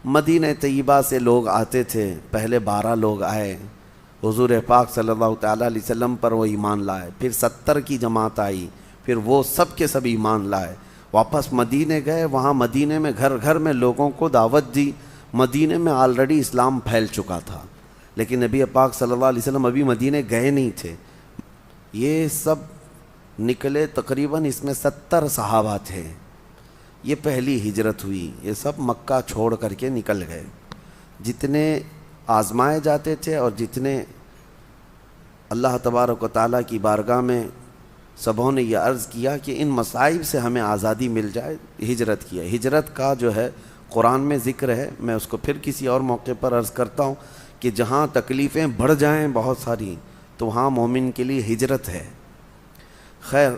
مدینہ طیبہ سے لوگ آتے تھے، پہلے 12 لوگ آئے، حضور پاک صلی اللہ تعالیٰ علیہ وسلم پر وہ ایمان لائے، پھر 70 کی جماعت آئی، پھر وہ سب کے سب ایمان لائے، واپس مدینے گئے، وہاں مدینے میں گھر گھر میں لوگوں کو دعوت دی۔ مدینے میں آلریڈی اسلام پھیل چکا تھا، لیکن نبی پاک صلی اللہ علیہ وسلم ابھی مدینے گئے نہیں تھے۔ یہ سب نکلے، تقریباً اس میں 70 صحابہ تھے۔ یہ پہلی ہجرت ہوئی، یہ سب مکہ چھوڑ کر کے نکل گئے۔ جتنے آزمائے جاتے تھے اور جتنے اللہ تبارک و تعالیٰ کی بارگاہ میں سبوں نے یہ عرض کیا کہ ان مصائب سے ہمیں آزادی مل جائے، ہجرت کیا۔ ہجرت کا جو ہے قرآن میں ذکر ہے، میں اس کو پھر کسی اور موقع پر عرض کرتا ہوں کہ جہاں تکلیفیں بڑھ جائیں بہت ساری تو وہاں مومن کے لیے ہجرت ہے۔ خیر،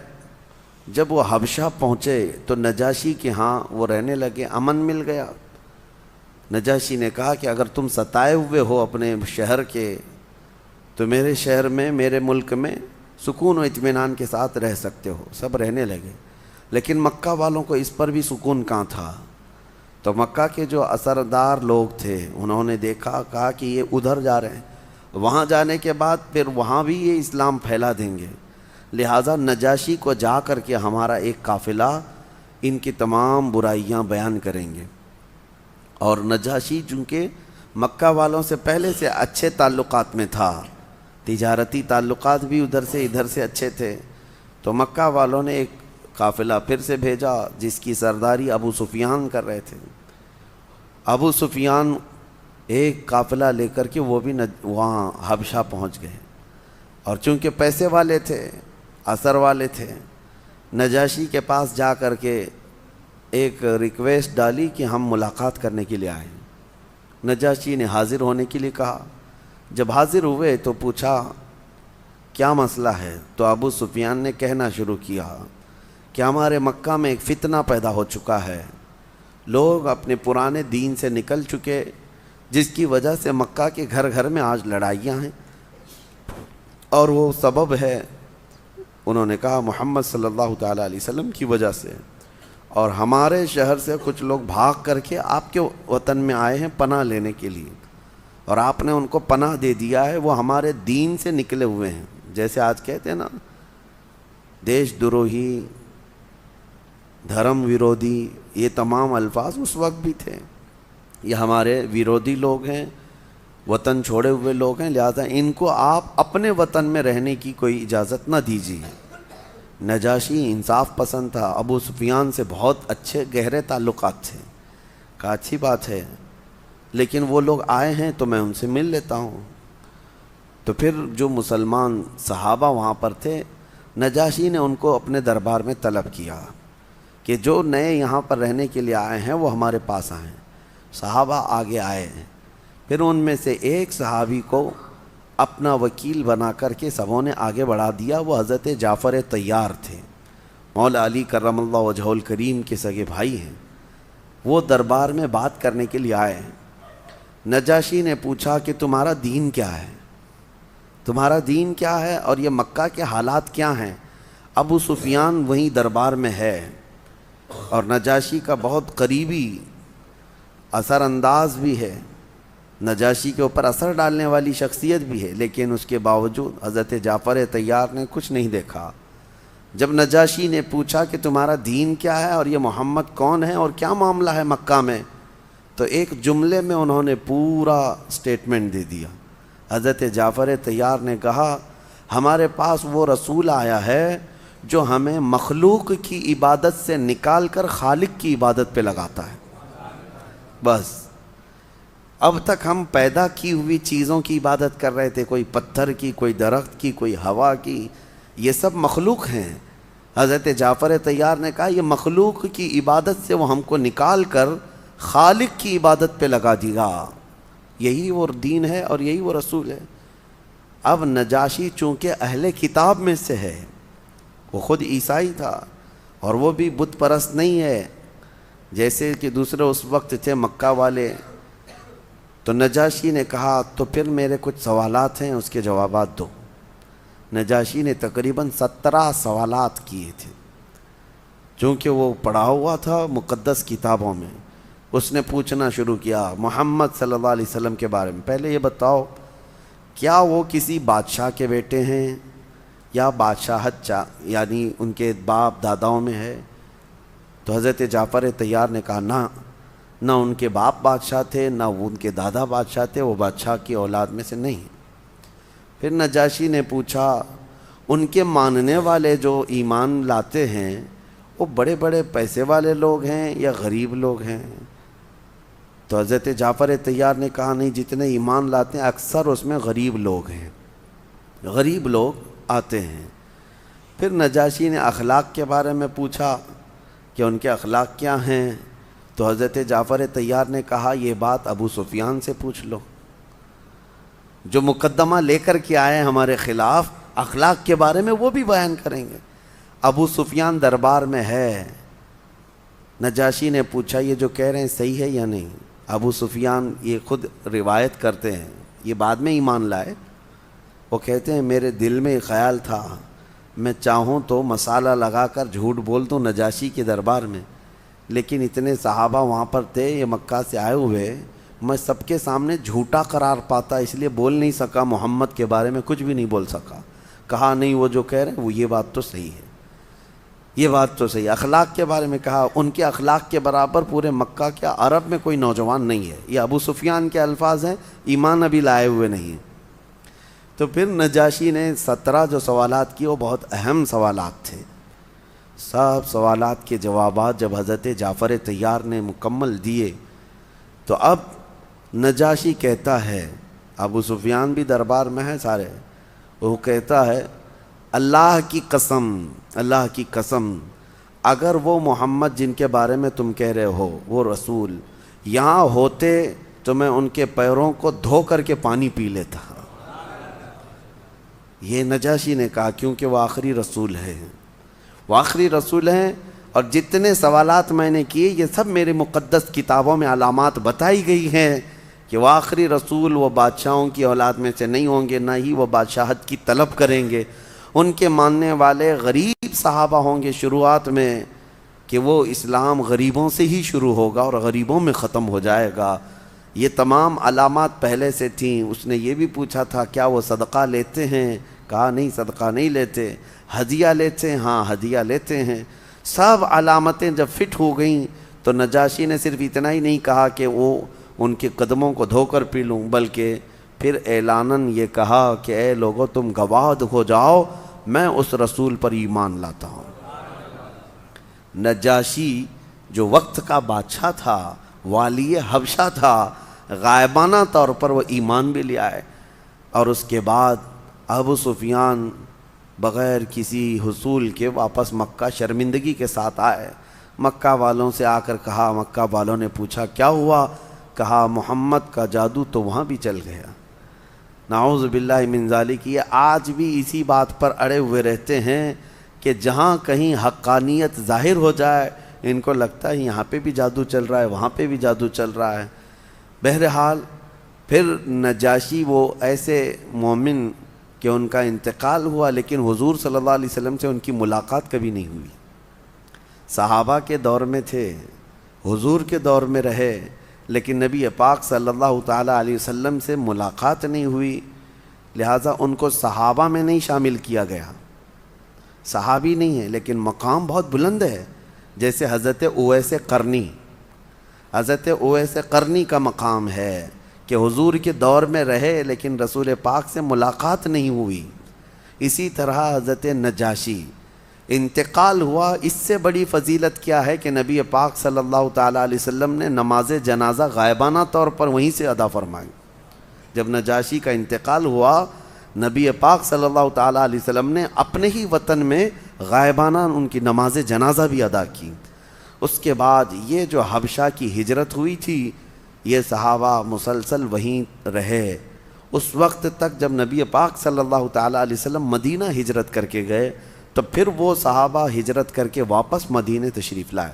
جب وہ حبشہ پہنچے تو نجاشی کے ہاں وہ رہنے لگے، امن مل گیا۔ نجاشی نے کہا کہ اگر تم ستائے ہوئے ہو اپنے شہر کے تو میرے شہر میں، میرے ملک میں سکون و اطمینان کے ساتھ رہ سکتے ہو۔ سب رہنے لگے، لیکن مکہ والوں کو اس پر بھی سکون کہاں تھا۔ تو مکہ کے جو اثردار لوگ تھے انہوں نے دیکھا، کہا کہ یہ ادھر جا رہے ہیں، وہاں جانے کے بعد پھر وہاں بھی یہ اسلام پھیلا دیں گے، لہٰذا نجاشی کو جا کر کے ہمارا ایک قافلہ ان کی تمام برائیاں بیان کریں گے۔ اور نجاشی چونکہ مکہ والوں سے پہلے سے اچھے تعلقات میں تھا، تجارتی تعلقات بھی ادھر سے اچھے تھے، تو مکہ والوں نے ایک قافلہ پھر سے بھیجا جس کی سرداری ابو سفیان کر رہے تھے۔ ابو سفیان ایک قافلہ لے کر کے وہ بھی وہاں حبشہ پہنچ گئے، اور چونکہ پیسے والے تھے، اثر والے تھے، نجاشی کے پاس جا کر کے ایک ریکویسٹ ڈالی کہ ہم ملاقات کرنے کے لیے آئیں۔ نجاشی نے حاضر ہونے کے لیے کہا۔ جب حاضر ہوئے تو پوچھا کیا مسئلہ ہے، تو ابو سفیان نے کہنا شروع کیا کہ ہمارے مکہ میں ایک فتنہ پیدا ہو چکا ہے، لوگ اپنے پرانے دین سے نکل چکے، جس کی وجہ سے مکہ کے گھر گھر میں آج لڑائیاں ہیں، اور وہ سبب ہے، انہوں نے کہا، محمد صلی اللہ تعالیٰ علیہ وسلم کی وجہ سے، اور ہمارے شہر سے کچھ لوگ بھاگ کر کے آپ کے وطن میں آئے ہیں پناہ لینے کے لیے، اور آپ نے ان کو پناہ دے دیا ہے، وہ ہمارے دین سے نکلے ہوئے ہیں۔ جیسے آج کہتے ہیں نا، دیش دروہی، دھرم ویرودھی، یہ تمام الفاظ اس وقت بھی تھے۔ یہ ہمارے ویرودھی لوگ ہیں، وطن چھوڑے ہوئے لوگ ہیں، لہذا ان کو آپ اپنے وطن میں رہنے کی کوئی اجازت نہ دیجیے۔ نجاشی انصاف پسند تھا، ابو سفیان سے بہت اچھے گہرے تعلقات تھے، کہا اچھی بات ہے، لیکن وہ لوگ آئے ہیں تو میں ان سے مل لیتا ہوں۔ تو پھر جو مسلمان صحابہ وہاں پر تھے، نجاشی نے ان کو اپنے دربار میں طلب کیا کہ جو نئے یہاں پر رہنے کے لیے آئے ہیں وہ ہمارے پاس آئیں۔ صحابہ آگے آئے، پھر ان میں سے ایک صحابی کو اپنا وکیل بنا کر کے سبوں نے آگے بڑھا دیا، وہ حضرت جعفر طیار تھے، مولا علی کرم اللہ وجہہ الکریم کے سگے بھائی ہیں۔ وہ دربار میں بات کرنے کے لیے آئے۔ نجاشی نے پوچھا کہ تمہارا دین کیا ہے، تمہارا دین کیا ہے، اور یہ مکہ کے حالات کیا ہیں۔ ابو سفیان وہیں دربار میں ہے، اور نجاشی کا بہت قریبی اثر انداز بھی ہے، نجاشی کے اوپر اثر ڈالنے والی شخصیت بھی ہے، لیکن اس کے باوجود حضرت جعفر طیار نے کچھ نہیں دیکھا۔ جب نجاشی نے پوچھا کہ تمہارا دین کیا ہے اور یہ محمد کون ہے اور کیا معاملہ ہے مکہ میں، تو ایک جملے میں انہوں نے پورا سٹیٹمنٹ دے دیا۔ حضرت جعفر طیار نے کہا، ہمارے پاس وہ رسول آیا ہے جو ہمیں مخلوق کی عبادت سے نکال کر خالق کی عبادت پہ لگاتا ہے۔ بس اب تک ہم پیدا کی ہوئی چیزوں کی عبادت کر رہے تھے، کوئی پتھر کی، کوئی درخت کی، کوئی ہوا کی، یہ سب مخلوق ہیں۔ حضرت جعفر طیار نے کہا یہ مخلوق کی عبادت سے وہ ہم کو نکال کر خالق کی عبادت پہ لگا دیا، یہی وہ دین ہے اور یہی وہ رسول ہے۔ اب نجاشی چونکہ اہل کتاب میں سے ہے، وہ خود عیسائی تھا، اور وہ بھی بت پرست نہیں ہے جیسے کہ دوسرے اس وقت تھے مکہ والے۔ تو نجاشی نے کہا تو پھر میرے کچھ سوالات ہیں، اس کے جوابات دو۔ نجاشی نے تقریباً 17 سوالات کیے تھے، چونکہ وہ پڑھا ہوا تھا مقدس کتابوں میں، اس نے پوچھنا شروع کیا محمد صلی اللہ علیہ وسلم کے بارے میں، پہلے یہ بتاؤ کیا وہ کسی بادشاہ کے بیٹے ہیں یا بادشاہت یعنی ان کے باپ داداؤں میں ہے؟ تو حضرت جعفر طیار نے کہا نہ ان کے باپ بادشاہ تھے، نہ ان کے دادا بادشاہ تھے، وہ بادشاہ کی اولاد میں سے نہیں۔ پھر نجاشی نے پوچھا ان کے ماننے والے جو ایمان لاتے ہیں وہ بڑے بڑے پیسے والے لوگ ہیں یا غریب لوگ ہیں؟ تو حضرت جعفر طیار نے کہا نہیں، جتنے ایمان لاتے ہیں اکثر اس میں غریب لوگ ہیں، غریب لوگ آتے ہیں۔ پھر نجاشی نے اخلاق کے بارے میں پوچھا کہ ان کے اخلاق کیا ہیں؟ تو حضرت جعفر طیار نے کہا یہ بات ابو سفیان سے پوچھ لو، جو مقدمہ لے کر کے آئے ہمارے خلاف، اخلاق کے بارے میں وہ بھی بیان کریں گے۔ ابو سفیان دربار میں ہے۔ نجاشی نے پوچھا یہ جو کہہ رہے ہیں صحیح ہے یا نہیں؟ ابو سفیان یہ خود روایت کرتے ہیں، یہ بعد میں ایمان لائے، وہ کہتے ہیں میرے دل میں خیال تھا میں چاہوں تو مسالہ لگا کر جھوٹ بول دوں نجاشی کے دربار میں، لیکن اتنے صحابہ وہاں پر تھے، یہ مکہ سے آئے ہوئے، میں سب کے سامنے جھوٹا قرار پاتا، اس لیے بول نہیں سکا، محمد کے بارے میں کچھ بھی نہیں بول سکا۔ کہا نہیں وہ جو کہہ رہے ہیں وہ یہ بات تو صحیح ہے، یہ بات تو صحیح۔ اخلاق کے بارے میں کہا ان کے اخلاق کے برابر پورے مکہ کیا عرب میں کوئی نوجوان نہیں ہے۔ یہ ابو سفیان کے الفاظ ہیں، ایمان ابھی لائے ہوئے نہیں ہیں۔ تو پھر نجاشی نے 17 جو سوالات کیے وہ بہت اہم سوالات تھے۔ سب سوالات کے جوابات جب حضرت جعفر طیار نے مکمل دیے تو اب نجاشی کہتا ہے، ابو سفیان بھی دربار میں ہے سارے، وہ کہتا ہے اللہ کی قسم اگر وہ محمد جن کے بارے میں تم کہہ رہے ہو وہ رسول یہاں ہوتے تو میں ان کے پیروں کو دھو کر کے پانی پی لیتا۔ یہ نجاشی نے کہا کیونکہ وہ آخری رسول ہے، وہ آخری رسول ہیں، اور جتنے سوالات میں نے کیے یہ سب میرے مقدس کتابوں میں علامات بتائی گئی ہیں کہ وہ آخری رسول، وہ بادشاہوں کی اولاد میں سے نہیں ہوں گے، نہ ہی وہ بادشاہت کی طلب کریں گے، ان کے ماننے والے غریب صحابہ ہوں گے شروعات میں، کہ وہ اسلام غریبوں سے ہی شروع ہوگا اور غریبوں میں ختم ہو جائے گا۔ یہ تمام علامات پہلے سے تھیں۔ اس نے یہ بھی پوچھا تھا کیا وہ صدقہ لیتے ہیں؟ کہا نہیں صدقہ نہیں لیتے۔ ہدیہ لیتے ہیں؟ ہاں ہدیہ لیتے ہیں۔ سب علامتیں جب فٹ ہو گئیں تو نجاشی نے صرف اتنا ہی نہیں کہا کہ وہ ان کے قدموں کو دھو کر پی لوں، بلکہ پھر اعلاناً یہ کہا کہ اے لوگو تم گواہ ہو جاؤ میں اس رسول پر ایمان لاتا ہوں۔ نجاشی جو وقت کا بادشاہ تھا، والی حبشہ تھا، غائبانہ طور پر وہ ایمان بھی لے آئے، اور اس کے بعد ابو سفیان بغیر کسی حصول کے واپس مکہ شرمندگی کے ساتھ آئے۔ مکہ والوں سے آ کر کہا، مکہ والوں نے پوچھا کیا ہوا؟ کہا محمد کا جادو تو وہاں بھی چل گیا۔ نعوذ باللہ من ذالک، یہ آج بھی اسی بات پر اڑے ہوئے رہتے ہیں کہ جہاں کہیں حقانیت ظاہر ہو جائے ان کو لگتا ہے یہاں پہ بھی جادو چل رہا ہے، وہاں پہ بھی جادو چل رہا ہے۔ بہرحال پھر نجاشی وہ ایسے مومن کہ ان کا انتقال ہوا، لیکن حضور صلی اللہ علیہ وسلم سے ان کی ملاقات کبھی نہیں ہوئی۔ صحابہ کے دور میں تھے، حضور کے دور میں رہے، لیکن نبی پاک صلی اللہ تعالیٰ علیہ وسلم سے ملاقات نہیں ہوئی، لہٰذا ان کو صحابہ میں نہیں شامل کیا گیا۔ صحابی نہیں ہے لیکن مقام بہت بلند ہے، جیسے حضرت اویس قرنی، حضرت اویس قرنی کا مقام ہے کہ حضور کے دور میں رہے لیکن رسول پاک سے ملاقات نہیں ہوئی۔ اسی طرح حضرت نجاشی انتقال ہوا، اس سے بڑی فضیلت کیا ہے کہ نبی پاک صلی اللہ تعالیٰ علیہ وسلم نے نماز جنازہ غائبانہ طور پر وہیں سے ادا فرمائی۔ جب نجاشی کا انتقال ہوا، نبی پاک صلی اللہ تعالیٰ علیہ وسلم نے اپنے ہی وطن میں غائبانہ ان کی نماز جنازہ بھی ادا کی۔ اس کے بعد یہ جو حبشہ کی ہجرت ہوئی تھی، یہ صحابہ مسلسل وہیں رہے۔ اس وقت تک جب نبی پاک صلی اللہ تعالیٰ علیہ وسلم مدینہ ہجرت کر کے گئے تو پھر وہ صحابہ ہجرت کر کے واپس مدینہ تشریف لائے۔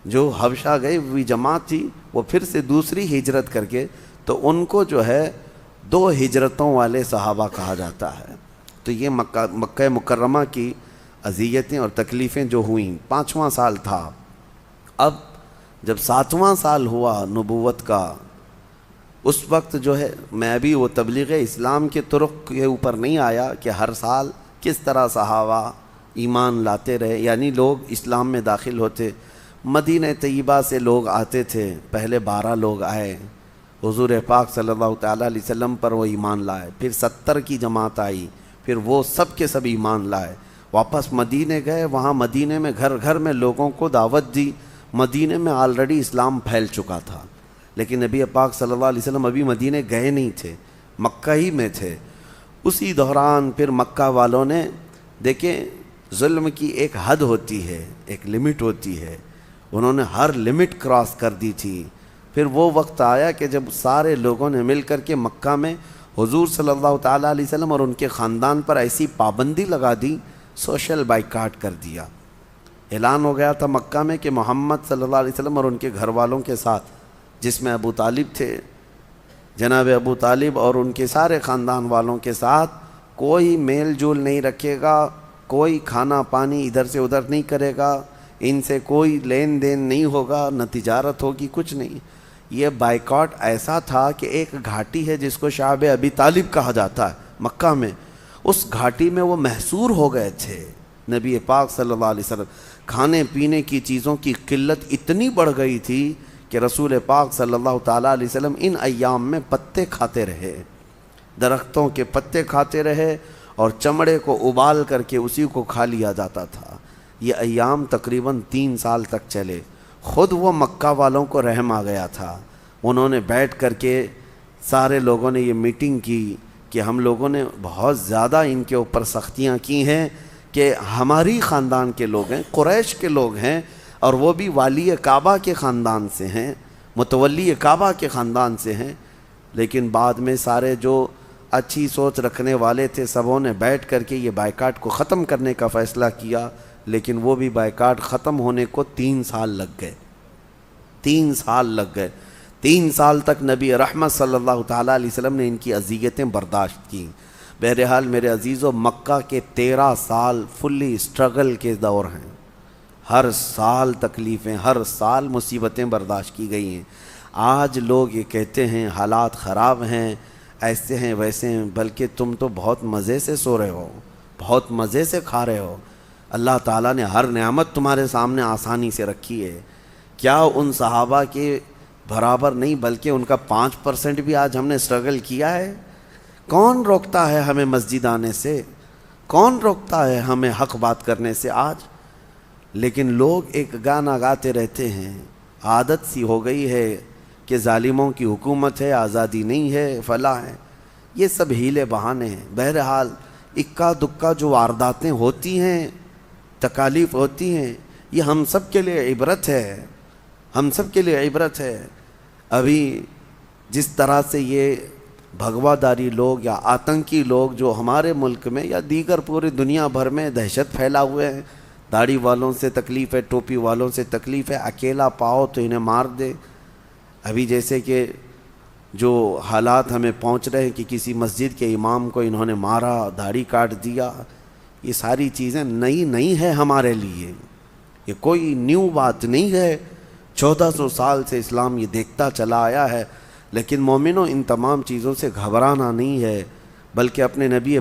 جو حبشہ گئی ہوئی جماعت تھی وہ پھر سے دوسری ہجرت کر کے، تو ان کو جو ہے 2 ہجرتوں والے صحابہ کہا جاتا ہے۔ تو یہ مکہ مکرمہ کی اذیتیں اور تکلیفیں جو ہوئیں، 5واں سال تھا۔ اب جب 7واں سال ہوا نبوت کا، اس وقت جو ہے میں ابھی وہ تبلیغ اسلام کے طرق کے اوپر نہیں آیا کہ ہر سال کس طرح صحابہ ایمان لاتے رہے، یعنی لوگ اسلام میں داخل ہوتے۔ مدینہ طیبہ سے لوگ آتے تھے، پہلے 12 لوگ آئے، حضور پاک صلی اللہ تعالیٰ علیہ وسلم پر وہ ایمان لائے، پھر 70 کی جماعت آئی، پھر وہ سب کے سب ایمان لائے، واپس مدینہ گئے، وہاں مدینہ میں گھر گھر میں لوگوں کو دعوت دی۔ مدینہ میں آلریڈی اسلام پھیل چکا تھا، لیکن نبی پاک صلی اللہ علیہ وسلم ابھی مدینہ گئے نہیں تھے، مکہ ہی میں تھے۔ اسی دوران پھر مکہ والوں نے، دیکھیں ظلم کی ایک حد ہوتی ہے، ایک لمٹ ہوتی ہے، انہوں نے ہر لمٹ کراس کر دی تھی۔ پھر وہ وقت آیا کہ جب سارے لوگوں نے مل کر کے مکہ میں حضور صلی اللہ تعالیٰ علیہ وسلم اور ان کے خاندان پر ایسی پابندی لگا دی، سوشل بائیکاٹ کر دیا۔ اعلان ہو گیا تھا مکہ میں کہ محمد صلی اللہ علیہ وسلم اور ان کے گھر والوں کے ساتھ، جس میں ابو طالب تھے، جناب ابو طالب اور ان کے سارے خاندان والوں کے ساتھ کوئی میل جول نہیں رکھے گا، کوئی کھانا پانی ادھر سے ادھر نہیں کرے گا، ان سے کوئی لین دین نہیں ہوگا، نہ تجارت ہوگی، کچھ نہیں۔ یہ بائیکاٹ ایسا تھا کہ ایک گھاٹی ہے جس کو شعب ابی طالب کہا جاتا ہے مکہ میں، اس گھاٹی میں وہ محصور ہو گئے تھے نبی پاک صلی اللہ علیہ وسلم۔ کھانے پینے کی چیزوں کی قلت اتنی بڑھ گئی تھی کہ رسول پاک صلی اللہ تعالیٰ علیہ وسلم ان ایام میں پتے کھاتے رہے، درختوں کے پتے کھاتے رہے اور چمڑے کو ابال کر کے اسی کو کھا لیا جاتا تھا۔ یہ ایام تقریباً 3 سال تک چلے۔ خود وہ مکہ والوں کو رحم آ گیا تھا، انہوں نے بیٹھ کر کے سارے لوگوں نے یہ میٹنگ کی کہ ہم لوگوں نے بہت زیادہ ان کے اوپر سختیاں کی ہیں کہ ہماری خاندان کے لوگ ہیں، قریش کے لوگ ہیں، اور وہ بھی والی کعبہ کے خاندان سے ہیں، متولی کعبہ کے خاندان سے ہیں۔ لیکن بعد میں سارے جو اچھی سوچ رکھنے والے تھے سبوں نے بیٹھ کر کے یہ بائیکاٹ کو ختم کرنے کا فیصلہ کیا، لیکن وہ بھی بائیکاٹ ختم ہونے کو 3 سال لگ گئے۔ 3 سال لگ گئے، 3 سال تک نبی رحمت صلی اللہ تعالیٰ علیہ وسلم نے ان کی اذیتیں برداشت کیں۔ بہرحال میرے عزیزو، مکہ کے 13 سال فلی اسٹرگل کے دور ہیں، ہر سال تکلیفیں، ہر سال مصیبتیں برداشت کی گئی ہیں۔ آج لوگ یہ کہتے ہیں حالات خراب ہیں، ایسے ہیں ویسے ہیں، بلکہ تم تو بہت مزے سے سو رہے ہو، بہت مزے سے کھا رہے ہو، اللہ تعالیٰ نے ہر نعمت تمہارے سامنے آسانی سے رکھی ہے۔ کیا ان صحابہ کے برابر نہیں بلکہ ان کا 5% بھی آج ہم نے اسٹرگل کیا ہے؟ کون روکتا ہے ہمیں مسجد آنے سے؟ کون روکتا ہے ہمیں حق بات کرنے سے آج؟ لیکن لوگ ایک گانا گاتے رہتے ہیں، عادت سی ہو گئی ہے کہ ظالموں کی حکومت ہے، آزادی نہیں ہے، فلاں ہے، یہ سب ہیلے بہانے ہیں۔ بہرحال اکا دکا جو وارداتیں ہوتی ہیں، تکالیف ہوتی ہیں، یہ ہم سب کے لیے عبرت ہے، ہم سب کے لیے عبرت ہے۔ ابھی جس طرح سے یہ بھگوا داری لوگ یا آتنکی لوگ جو ہمارے ملک میں یا دیگر پوری دنیا بھر میں دہشت پھیلا ہوئے ہیں، داڑھی والوں سے تکلیف ہے، ٹوپی والوں سے تکلیف ہے، اکیلا پاؤ تو انہیں مار دے۔ ابھی جیسے کہ جو حالات ہمیں پہنچ رہے ہیں کہ کسی مسجد کے امام کو انہوں نے مارا، داڑھی کاٹ دیا، یہ ساری چیزیں نئی نہیں ہے ہمارے لیے، یہ کوئی نیو بات نہیں ہے۔ 1400 سال سے اسلام یہ دیکھتا چلا آیا ہے۔ لیکن مومنوں، ان تمام چیزوں سے گھبرانا نہیں ہے، بلکہ اپنے نبی